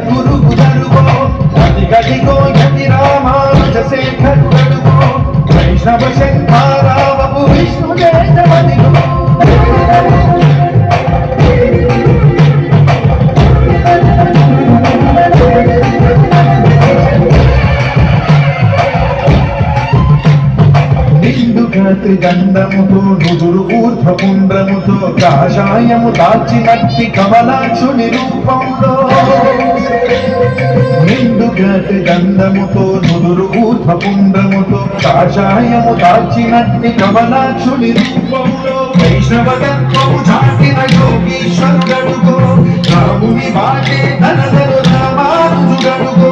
జగద్గురుగుదరుగో అదిగదిగో యతి రామానుజ శేఖరుడడుగో వైష్ణవ శంఖారావపు విష్ణుదేశమదిగో త్రిగంధముతో నుదురు ఊర్ధ్వపుండ్రముతో కాషాయము దాల్చినట్టి కమలాక్షుని రూపంలో నిండుగా త్రిగంధముతో నుదురు ఊర్ధ్వపుండ్రముతో కాషాయము దాల్చినట్టి కమలాక్షుని రూపంలో వైష్ణవతత్వము చాటిన యోగీశ్వరుడడుగో రాముని వాటే ధనధరు రామానుజుడడుగో